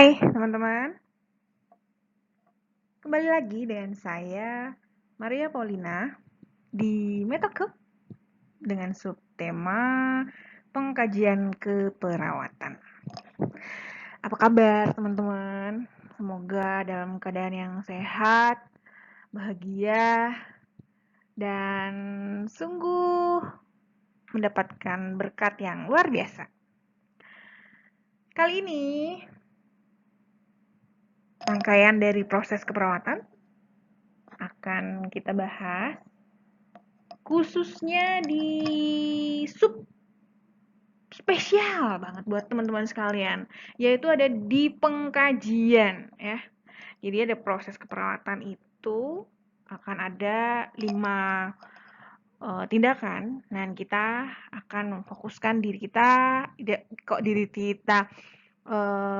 Hai teman-teman, kembali lagi dengan saya Maria Paulina di Metacube dengan subtema pengkajian keperawatan. Apa kabar teman-teman? Semoga dalam keadaan yang sehat, bahagia, dan sungguh mendapatkan berkat yang luar biasa. Kali ini rangkaian dari proses keperawatan akan kita bahas khususnya di sub spesial banget buat teman-teman sekalian, yaitu ada di pengkajian ya. Jadi ada proses keperawatan itu akan ada 5 tindakan dan kita akan memfokuskan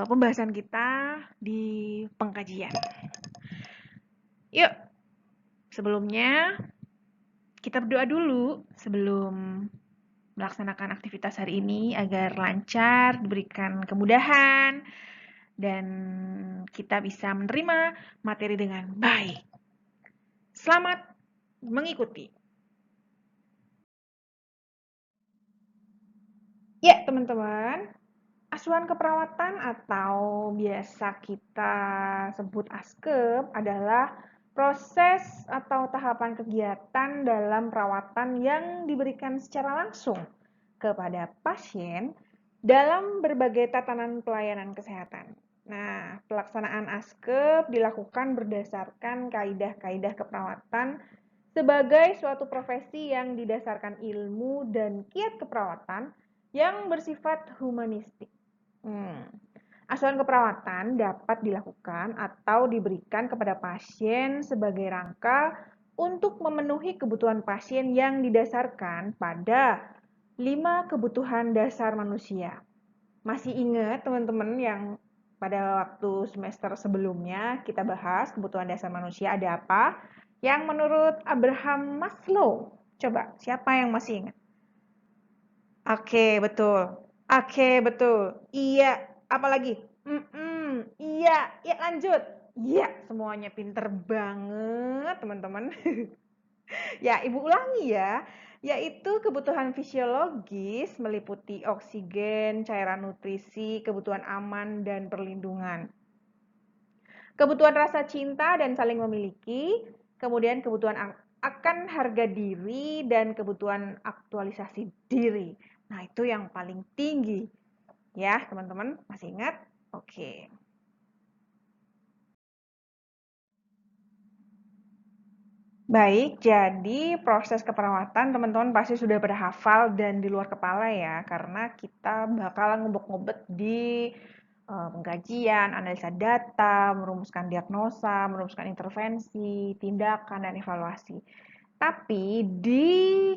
pembahasan kita di pengkajian. Yuk, sebelumnya kita berdoa dulu sebelum melaksanakan aktivitas hari ini agar lancar, diberikan kemudahan, dan kita bisa menerima materi dengan baik. Selamat mengikuti. Ya, teman-teman, asuhan keperawatan atau biasa kita sebut askep adalah proses atau tahapan kegiatan dalam perawatan yang diberikan secara langsung kepada pasien dalam berbagai tatanan pelayanan kesehatan. Nah, pelaksanaan askep dilakukan berdasarkan kaidah-kaidah keperawatan sebagai suatu profesi yang didasarkan ilmu dan kiat keperawatan yang bersifat humanistik. Asuhan keperawatan dapat dilakukan atau diberikan kepada pasien sebagai rangka untuk memenuhi kebutuhan pasien yang didasarkan pada 5 kebutuhan dasar manusia. Masih ingat teman-teman yang pada waktu semester sebelumnya kita bahas kebutuhan dasar manusia ada apa? Yang menurut Abraham Maslow. Coba, siapa yang masih ingat? Oke, betul. Oke, betul. Iya, apalagi? Iya, ya lanjut. Iya, semuanya pinter banget, teman-teman. Ya, Ibu ulangi ya. Yaitu kebutuhan fisiologis meliputi oksigen, cairan nutrisi, kebutuhan aman, dan perlindungan. Kebutuhan rasa cinta dan saling memiliki, kemudian kebutuhan akan harga diri, dan kebutuhan aktualisasi diri. Nah, itu yang paling tinggi. Ya, teman-teman, masih ingat? Oke. Baik, jadi proses keperawatan teman-teman pasti sudah pada hafal dan di luar kepala ya, karena kita bakalan ngobek-ngobek di pengkajian, analisa data, merumuskan diagnosa, merumuskan intervensi, tindakan, dan evaluasi. Tapi di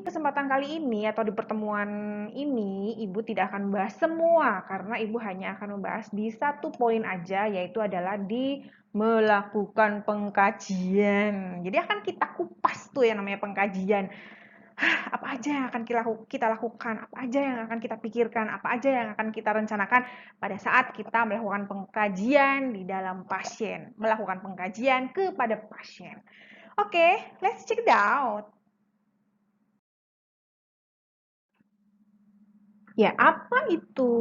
kesempatan kali ini atau di pertemuan ini, Ibu tidak akan membahas semua karena Ibu hanya akan membahas di satu poin aja, yaitu adalah di melakukan pengkajian. Jadi akan kita kupas tuh yang namanya pengkajian. Apa aja yang akan kita lakukan, apa aja yang akan kita pikirkan, apa aja yang akan kita rencanakan pada saat kita melakukan pengkajian di dalam pasien, melakukan pengkajian kepada pasien. Oke, let's check it out. Ya, apa itu?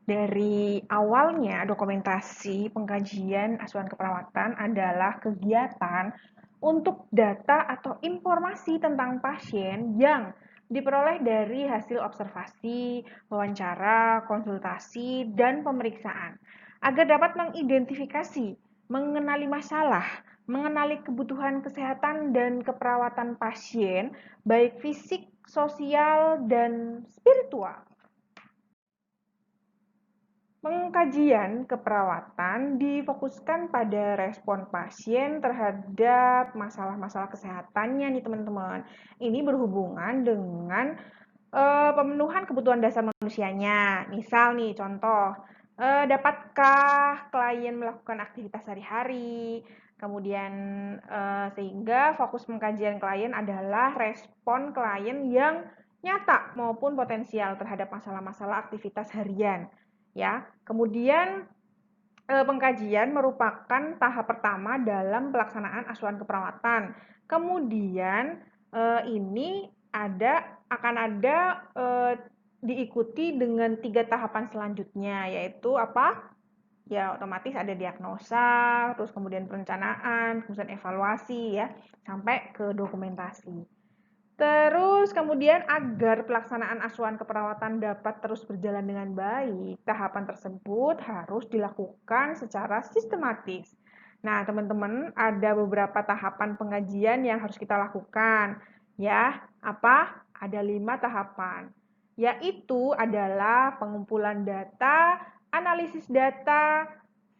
Dari awalnya dokumentasi pengkajian asuhan keperawatan adalah kegiatan untuk data atau informasi tentang pasien yang diperoleh dari hasil observasi, wawancara, konsultasi, dan pemeriksaan agar dapat mengidentifikasi, mengenali masalah, mengenali kebutuhan kesehatan dan keperawatan pasien, baik fisik, sosial, dan spiritual. Pengkajian keperawatan difokuskan pada respon pasien terhadap masalah-masalah kesehatannya nih teman-teman. Ini berhubungan dengan pemenuhan kebutuhan dasar manusianya. Misal nih contoh, dapatkah klien melakukan aktivitas sehari-hari? Kemudian sehingga fokus pengkajian klien adalah respon klien yang nyata maupun potensial terhadap masalah-masalah aktivitas harian. Ya, kemudian pengkajian merupakan tahap pertama dalam pelaksanaan asuhan keperawatan. Kemudian ini akan ada diikuti dengan 3 tahapan selanjutnya, yaitu apa? Ya otomatis ada diagnosa, terus kemudian perencanaan, kemudian evaluasi ya, sampai ke dokumentasi. Terus kemudian agar pelaksanaan asuhan keperawatan dapat terus berjalan dengan baik, tahapan tersebut harus dilakukan secara sistematis. Nah, teman-teman, ada beberapa tahapan pengajian yang harus kita lakukan. Ya, apa? Ada 5 tahapan. Yaitu adalah pengumpulan data, analisis data,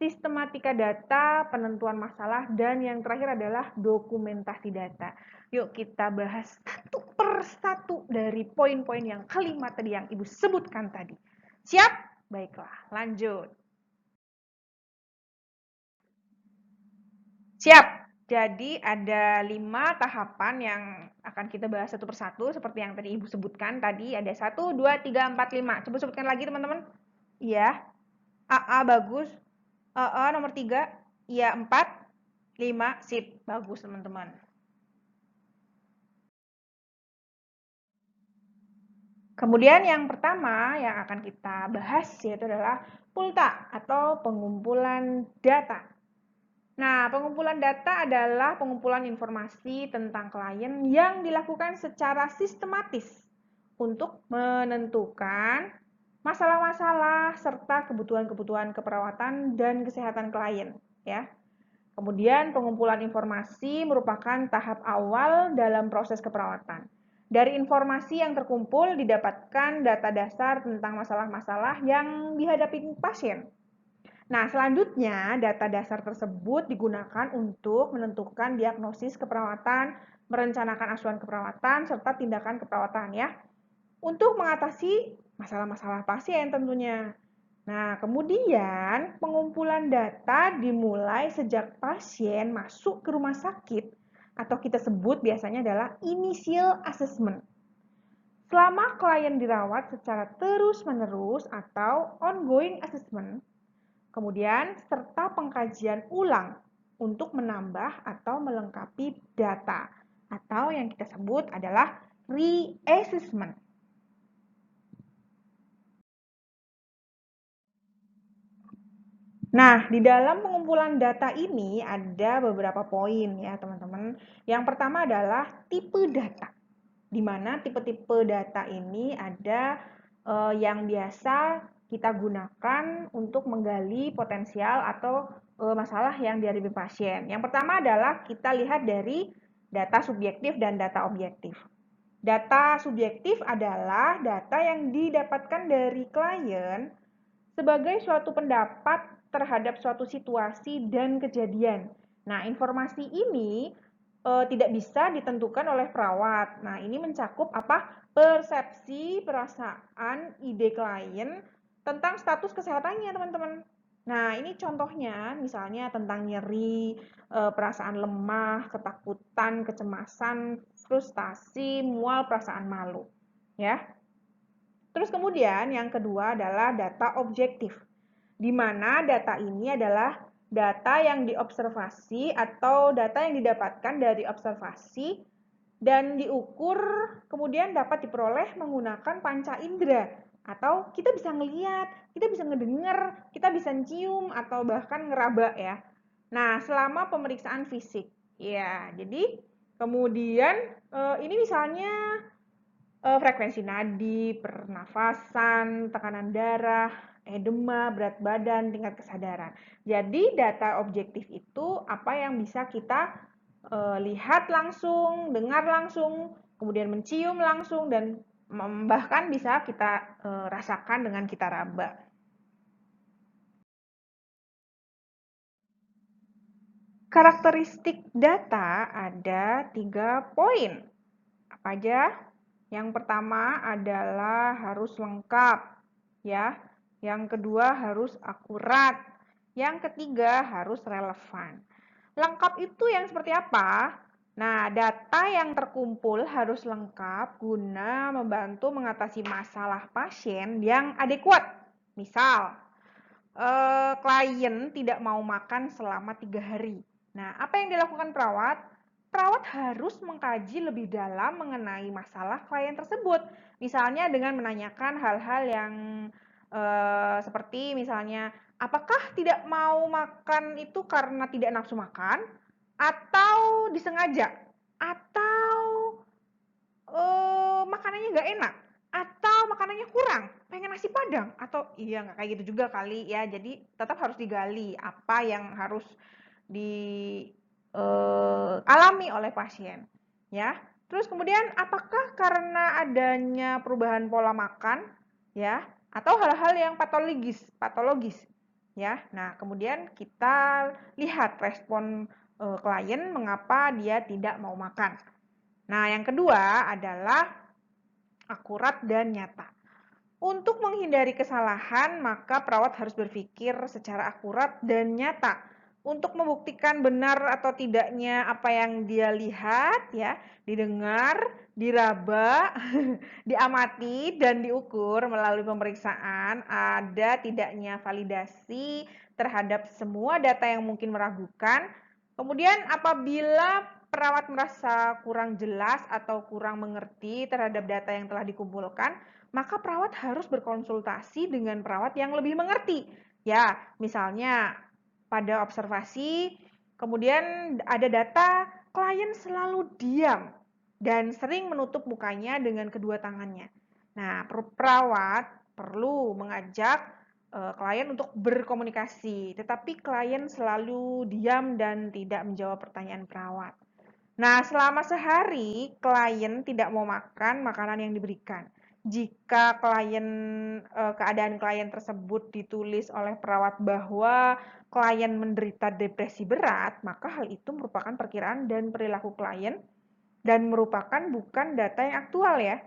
sistematika data, penentuan masalah, dan yang terakhir adalah dokumentasi data. Yuk kita bahas satu per satu dari poin-poin yang kelima tadi yang Ibu sebutkan tadi. Siap? Baiklah, lanjut. Siap. Jadi ada 5 tahapan yang akan kita bahas satu persatu seperti yang tadi Ibu sebutkan tadi. Ada 1, 2, 3, 4, 5. Coba sebutkan lagi teman-teman. Iya. AA bagus. Nomor 3. Iya 4. 5. Sip. Bagus teman-teman. Kemudian yang pertama yang akan kita bahas yaitu adalah PULTA atau pengumpulan data. Nah, pengumpulan data adalah pengumpulan informasi tentang klien yang dilakukan secara sistematis untuk menentukan masalah-masalah serta kebutuhan-kebutuhan keperawatan dan kesehatan klien, ya. Kemudian pengumpulan informasi merupakan tahap awal dalam proses keperawatan. Dari informasi yang terkumpul didapatkan data dasar tentang masalah-masalah yang dihadapi pasien. Nah, selanjutnya data dasar tersebut digunakan untuk menentukan diagnosis keperawatan, merencanakan asuhan keperawatan, serta tindakan keperawatan ya. Untuk mengatasi masalah-masalah pasien tentunya. Nah, kemudian pengumpulan data dimulai sejak pasien masuk ke rumah sakit atau kita sebut biasanya adalah initial assessment. Selama klien dirawat secara terus-menerus atau ongoing assessment, kemudian serta pengkajian ulang untuk menambah atau melengkapi data atau yang kita sebut adalah reassessment. Nah, di dalam pengumpulan data ini ada beberapa poin ya, teman-teman. Yang pertama adalah tipe data. Di mana tipe-tipe data ini ada yang biasa kita gunakan untuk menggali potensial atau masalah yang dihadapi pasien. Yang pertama adalah kita lihat dari data subjektif dan data objektif. Data subjektif adalah data yang didapatkan dari klien sebagai suatu pendapat terhadap suatu situasi dan kejadian. Nah, informasi ini tidak bisa ditentukan oleh perawat. Nah, ini mencakup apa? Persepsi, perasaan, ide klien tentang status kesehatannya, teman-teman. Nah, ini contohnya misalnya tentang nyeri, perasaan lemah, ketakutan, kecemasan, frustasi, mual, perasaan malu. Ya. Terus kemudian yang kedua adalah data objektif, di mana data ini adalah data yang diobservasi atau data yang didapatkan dari observasi dan diukur kemudian dapat diperoleh menggunakan panca indera atau kita bisa ngelihat, kita bisa ngedenger, kita bisa cium atau bahkan ngeraba ya. Nah, selama pemeriksaan fisik. Ya, jadi kemudian ini misalnya frekuensi nadi, pernafasan, tekanan darah, edema, berat badan, tingkat kesadaran. Jadi data objektif itu apa yang bisa kita lihat langsung, dengar langsung, kemudian mencium langsung, dan bahkan bisa kita rasakan dengan kita raba. Karakteristik data ada 3 poin. Apa aja? Yang pertama adalah harus lengkap, ya. Yang kedua harus akurat. Yang ketiga harus relevan. Lengkap itu yang seperti apa? Nah, data yang terkumpul harus lengkap guna membantu mengatasi masalah pasien yang adekuat. Misal, klien tidak mau makan selama 3 hari. Nah, apa yang dilakukan perawat? Perawat harus mengkaji lebih dalam mengenai masalah klien tersebut. Misalnya dengan menanyakan hal-hal yang seperti misalnya, apakah tidak mau makan itu karena tidak nafsu makan? Atau disengaja? Atau makanannya nggak enak? Atau makanannya kurang? Pengen nasi padang? Atau iya nggak kayak gitu juga kali ya. Jadi tetap harus digali apa yang harus dialami oleh pasien. Ya. Terus kemudian apakah karena adanya perubahan pola makan ya atau hal-hal yang patologis ya. Nah, kemudian kita lihat respon klien mengapa dia tidak mau makan. Nah, yang kedua adalah akurat dan nyata. Untuk menghindari kesalahan, maka perawat harus berpikir secara akurat dan nyata untuk membuktikan benar atau tidaknya apa yang dia lihat, ya, didengar, diraba, diamati, dan diukur melalui pemeriksaan. Ada tidaknya validasi terhadap semua data yang mungkin meragukan. Kemudian apabila perawat merasa kurang jelas atau kurang mengerti terhadap data yang telah dikumpulkan, maka perawat harus berkonsultasi dengan perawat yang lebih mengerti. Ya, misalnya pada observasi, kemudian ada data klien selalu diam dan sering menutup mukanya dengan kedua tangannya. Nah, perawat perlu mengajak klien untuk berkomunikasi, tetapi klien selalu diam dan tidak menjawab pertanyaan perawat. Nah, selama sehari klien tidak mau makan makanan yang diberikan. Jika keadaan klien tersebut ditulis oleh perawat bahwa klien menderita depresi berat, maka hal itu merupakan perkiraan dan perilaku klien dan merupakan bukan data yang aktual ya.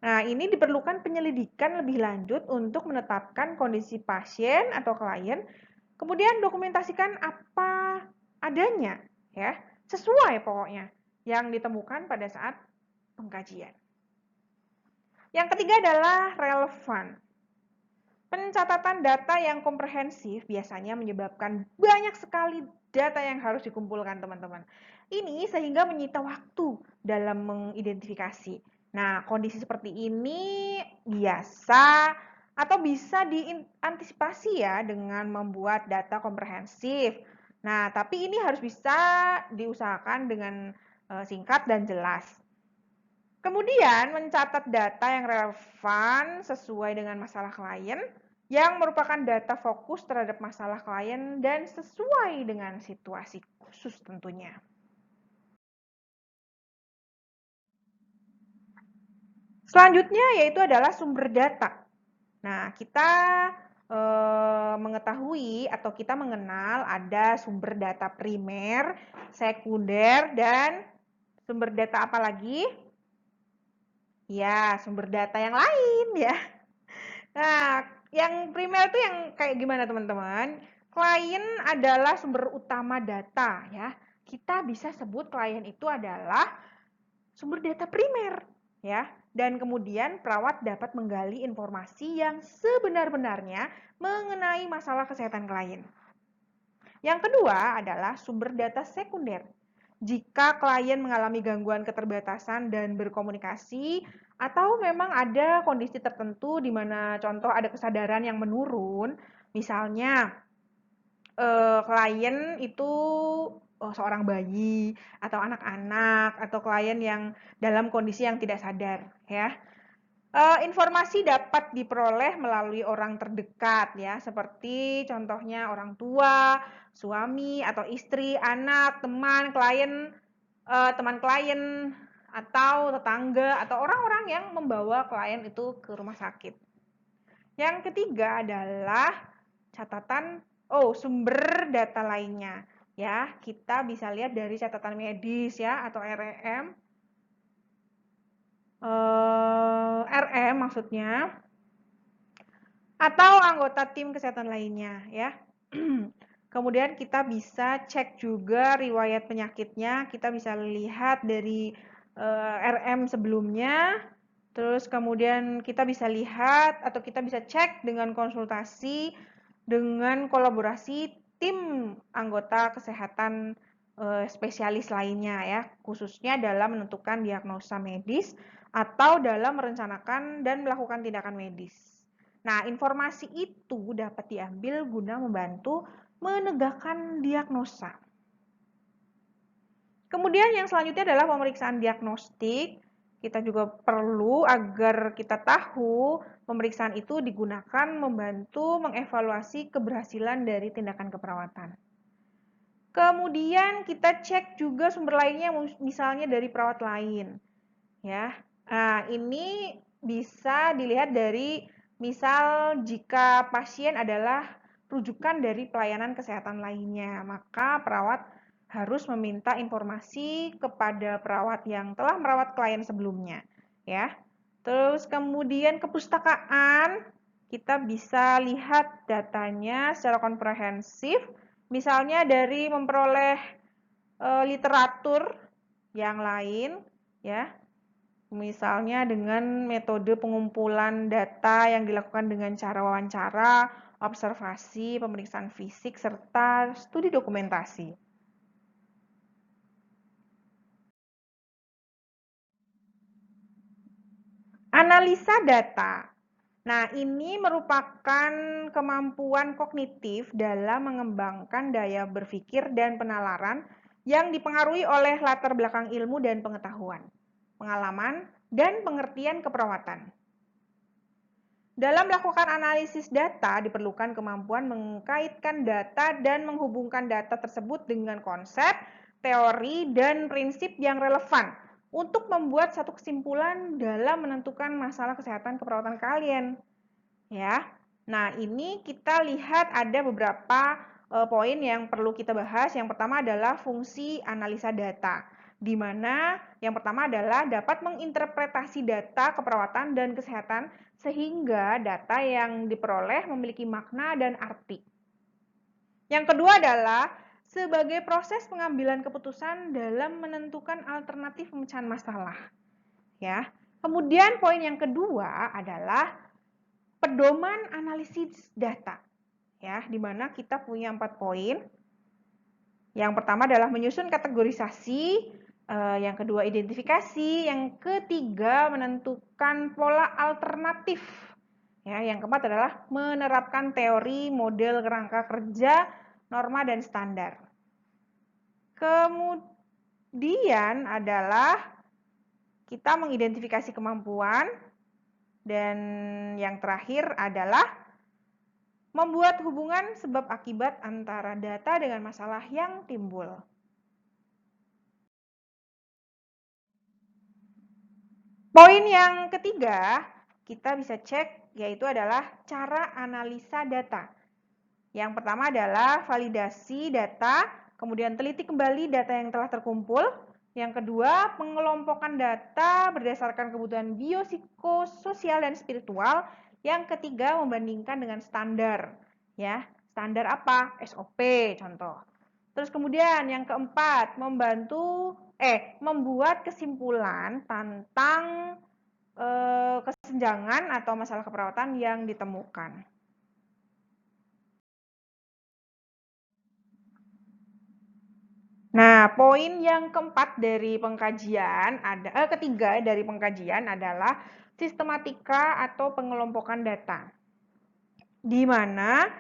Nah, ini diperlukan penyelidikan lebih lanjut untuk menetapkan kondisi pasien atau klien, kemudian dokumentasikan apa adanya ya, sesuai pokoknya yang ditemukan pada saat pengkajian. Yang ketiga adalah relevan. Pencatatan data yang komprehensif biasanya menyebabkan banyak sekali data yang harus dikumpulkan, teman-teman. Ini sehingga menyita waktu dalam mengidentifikasi. Nah, kondisi seperti ini biasa atau bisa diantisipasi ya dengan membuat data komprehensif. Nah, tapi ini harus bisa diusahakan dengan singkat dan jelas. Kemudian mencatat data yang relevan sesuai dengan masalah klien yang merupakan data fokus terhadap masalah klien dan sesuai dengan situasi khusus tentunya. Selanjutnya yaitu adalah sumber data. Nah, kita mengetahui atau kita mengenal ada sumber data primer, sekunder, dan sumber data apa lagi? Ya, sumber data yang lain ya. Nah, yang primer itu yang kayak gimana teman-teman? Klien adalah sumber utama data ya. Kita bisa sebut klien itu adalah sumber data primer ya. Dan kemudian perawat dapat menggali informasi yang sebenar-benarnya mengenai masalah kesehatan klien. Yang kedua adalah sumber data sekunder. Jika klien mengalami gangguan keterbatasan dan berkomunikasi, atau memang ada kondisi tertentu di mana contoh ada kesadaran yang menurun, misalnya klien itu seorang bayi atau anak-anak atau klien yang dalam kondisi yang tidak sadar ya. Informasi dapat diperoleh melalui orang terdekat ya, seperti contohnya orang tua, suami atau istri, anak, teman, teman klien atau tetangga atau orang-orang yang membawa klien itu ke rumah sakit. Yang ketiga adalah sumber data lainnya ya. Kita bisa lihat dari catatan medis ya atau RM. RM maksudnya, atau anggota tim kesehatan lainnya ya. Kemudian kita bisa cek juga riwayat penyakitnya, kita bisa lihat dari RM sebelumnya, terus kemudian kita bisa lihat atau kita bisa cek dengan konsultasi dengan kolaborasi tim anggota kesehatan spesialis lainnya ya, khususnya dalam menentukan diagnosa medis atau dalam merencanakan dan melakukan tindakan medis. Nah, informasi itu dapat diambil guna membantu menegakkan diagnosa. Kemudian yang selanjutnya adalah pemeriksaan diagnostik. Kita juga perlu agar kita tahu pemeriksaan itu digunakan membantu mengevaluasi keberhasilan dari tindakan keperawatan. Kemudian kita cek juga sumber lainnya, misalnya dari perawat lain. Ya, nah, ini bisa dilihat dari misal jika pasien adalah rujukan dari pelayanan kesehatan lainnya, maka perawat harus meminta informasi kepada perawat yang telah merawat klien sebelumnya, ya. Terus kemudian kepustakaan, kita bisa lihat datanya secara komprehensif, misalnya dari memperoleh literatur yang lain, ya. Misalnya dengan metode pengumpulan data yang dilakukan dengan cara wawancara, observasi, pemeriksaan fisik, serta studi dokumentasi. Analisa data. Nah, ini merupakan kemampuan kognitif dalam mengembangkan daya berpikir dan penalaran yang dipengaruhi oleh latar belakang ilmu dan pengetahuan, pengalaman, dan pengertian keperawatan. Dalam melakukan analisis data, diperlukan kemampuan mengkaitkan data dan menghubungkan data tersebut dengan konsep, teori, dan prinsip yang relevan untuk membuat satu kesimpulan dalam menentukan masalah kesehatan keperawatan kalian. Ya, nah ini kita lihat ada beberapa poin yang perlu kita bahas. Yang pertama adalah fungsi analisa data, di mana yang pertama adalah dapat menginterpretasi data keperawatan dan kesehatan sehingga data yang diperoleh memiliki makna dan arti. Yang kedua adalah sebagai proses pengambilan keputusan dalam menentukan alternatif pemecahan masalah. Ya. Kemudian poin yang kedua adalah pedoman analisis data. Ya, di mana kita punya 4 poin. Yang pertama adalah menyusun kategorisasi, yang kedua identifikasi, yang ketiga menentukan pola alternatif. Ya, yang keempat adalah menerapkan teori model kerangka kerja, norma dan standar. Kemudian adalah kita mengidentifikasi kemampuan dan yang terakhir adalah membuat hubungan sebab akibat antara data dengan masalah yang timbul. Poin yang ketiga, kita bisa cek yaitu adalah cara analisa data. Yang pertama adalah validasi data, kemudian teliti kembali data yang telah terkumpul. Yang kedua, pengelompokan data berdasarkan kebutuhan biopsikososial dan spiritual. Yang ketiga, membandingkan dengan standar. Ya, standar apa? SOP contoh. Terus kemudian yang keempat, membuat kesimpulan tentang kesenjangan atau masalah keperawatan yang ditemukan. Nah, poin yang keempat dari pengkajian ketiga dari pengkajian adalah sistematika atau pengelompokan data. Di mana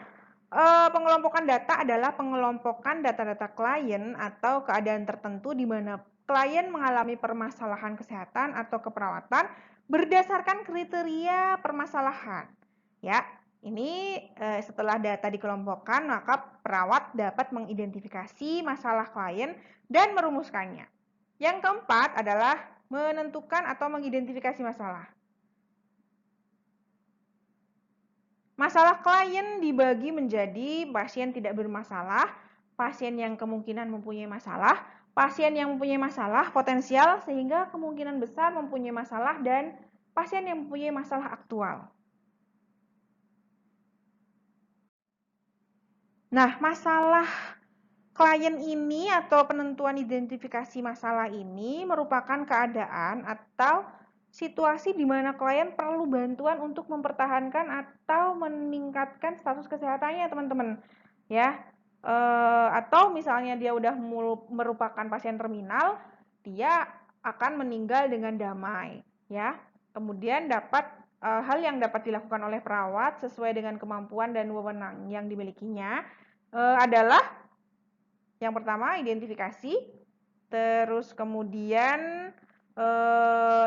pengelompokan data adalah pengelompokan data-data klien atau keadaan tertentu di mana klien mengalami permasalahan kesehatan atau keperawatan berdasarkan kriteria permasalahan. Ya, ini setelah data dikelompokkan, maka perawat dapat mengidentifikasi masalah klien dan merumuskannya. Yang keempat adalah menentukan atau mengidentifikasi masalah. Masalah klien dibagi menjadi pasien tidak bermasalah, pasien yang kemungkinan mempunyai masalah, pasien yang mempunyai masalah potensial sehingga kemungkinan besar mempunyai masalah, dan pasien yang mempunyai masalah aktual. Nah, masalah klien ini atau penentuan identifikasi masalah ini merupakan keadaan atau situasi di mana klien perlu bantuan untuk mempertahankan atau meningkatkan status kesehatannya, teman-teman. Ya, atau misalnya dia udah merupakan pasien terminal, dia akan meninggal dengan damai. Ya, kemudian hal yang dapat dilakukan oleh perawat sesuai dengan kemampuan dan wewenang yang dimilikinya adalah yang pertama identifikasi, terus kemudian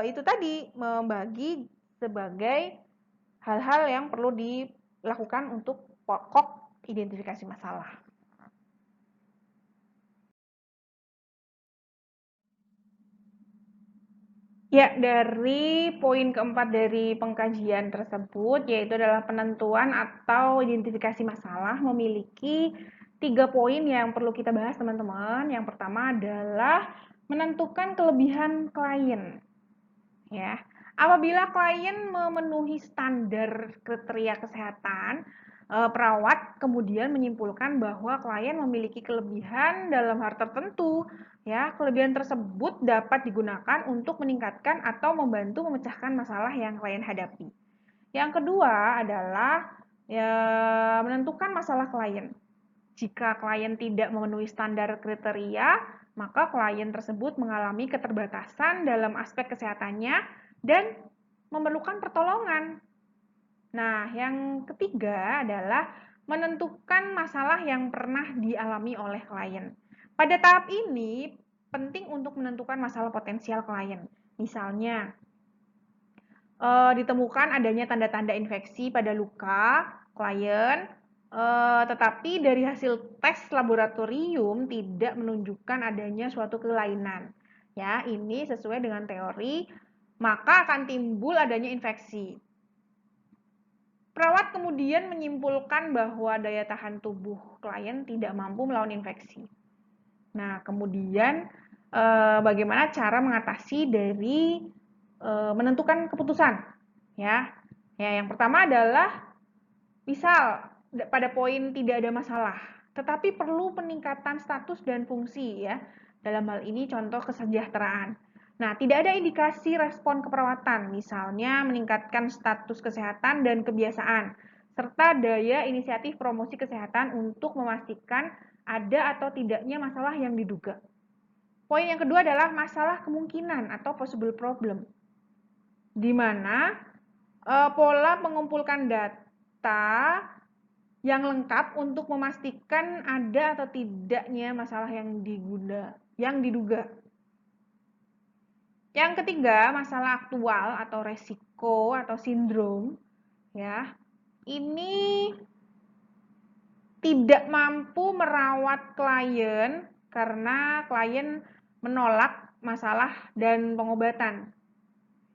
itu tadi membagi sebagai hal-hal yang perlu dilakukan untuk pokok identifikasi masalah. Ya, dari poin keempat dari pengkajian tersebut, yaitu adalah penentuan atau identifikasi masalah, memiliki 3 poin yang perlu kita bahas, teman-teman. Yang pertama adalah menentukan kelebihan klien. Ya, apabila klien memenuhi standar kriteria kesehatan, perawat kemudian menyimpulkan bahwa klien memiliki kelebihan dalam hal tertentu. Ya, kelebihan tersebut dapat digunakan untuk meningkatkan atau membantu memecahkan masalah yang klien hadapi. Yang kedua adalah ya, menentukan masalah klien. Jika klien tidak memenuhi standar kriteria, maka klien tersebut mengalami keterbatasan dalam aspek kesehatannya dan memerlukan pertolongan. Nah, yang ketiga adalah menentukan masalah yang pernah dialami oleh klien. Pada tahap ini, penting untuk menentukan masalah potensial klien. Misalnya, ditemukan adanya tanda-tanda infeksi pada luka klien, tetapi dari hasil tes laboratorium tidak menunjukkan adanya suatu kelainan. Ya, ini sesuai dengan teori, maka akan timbul adanya infeksi. Perawat kemudian menyimpulkan bahwa daya tahan tubuh klien tidak mampu melawan infeksi. Nah, kemudian bagaimana cara mengatasi dari menentukan keputusan? Ya, yang pertama adalah misal pada poin tidak ada masalah, tetapi perlu peningkatan status dan fungsi ya. Dalam hal ini contoh kesejahteraan. Nah, tidak ada indikasi respon keperawatan, misalnya meningkatkan status kesehatan dan kebiasaan, serta daya inisiatif promosi kesehatan untuk memastikan ada atau tidaknya masalah yang diduga. Poin yang kedua adalah masalah kemungkinan atau possible problem, di mana pola mengumpulkan data yang lengkap untuk memastikan ada atau tidaknya masalah yang diduga. Yang ketiga, masalah aktual atau resiko atau sindrom, ya. Ini tidak mampu merawat klien karena klien menolak masalah dan pengobatan.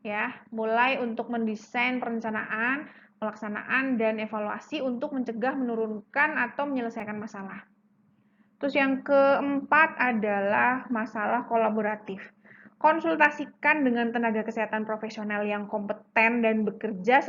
Ya, mulai untuk mendesain perencanaan, pelaksanaan, dan evaluasi untuk mencegah, menurunkan, atau menyelesaikan masalah. Terus yang keempat adalah masalah kolaboratif. Konsultasikan dengan tenaga kesehatan profesional yang kompeten dan bekerja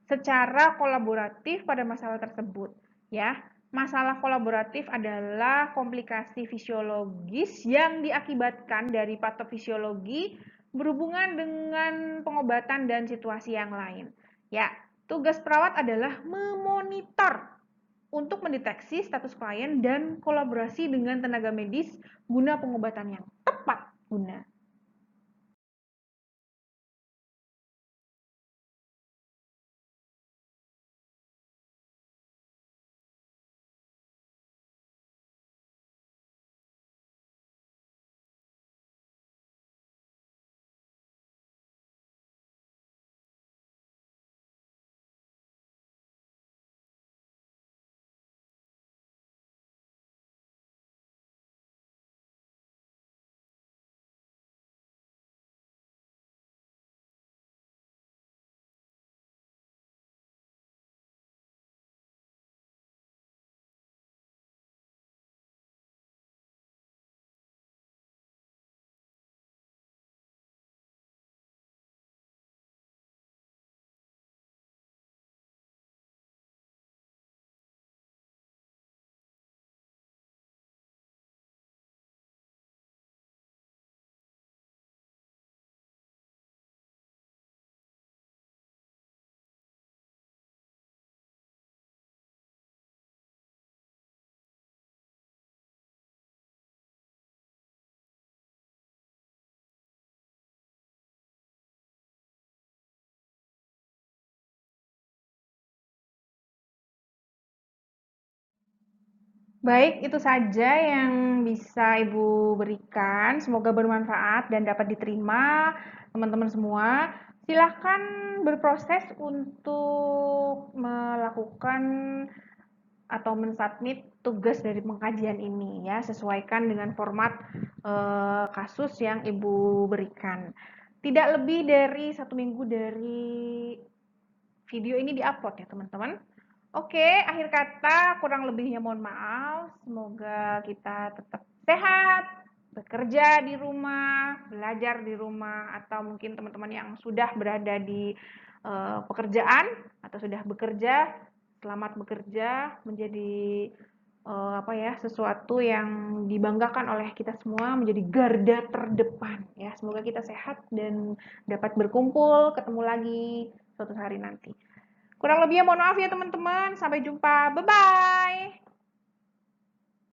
secara kolaboratif pada masalah tersebut. Ya, masalah kolaboratif adalah komplikasi fisiologis yang diakibatkan dari patofisiologi berhubungan dengan pengobatan dan situasi yang lain. Ya, tugas perawat adalah memonitor untuk mendeteksi status klien dan kolaborasi dengan tenaga medis guna pengobatan yang tepat guna Baik, itu saja yang bisa Ibu berikan. Semoga bermanfaat dan dapat diterima teman-teman semua. Silahkan berproses untuk melakukan atau mensubmit tugas dari pengkajian ini ya, sesuaikan dengan format kasus yang Ibu berikan. Tidak lebih dari 1 minggu dari video ini diupload ya teman-teman. Oke, akhir kata kurang lebihnya mohon maaf. Semoga kita tetap sehat, bekerja di rumah, belajar di rumah, atau mungkin teman-teman yang sudah berada di pekerjaan atau sudah bekerja, selamat bekerja menjadi apa ya, sesuatu yang dibanggakan oleh kita semua, menjadi garda terdepan ya. Semoga kita sehat dan dapat berkumpul, ketemu lagi suatu hari nanti. Kurang lebihnya mohon maaf ya teman-teman. Sampai jumpa. Bye-bye.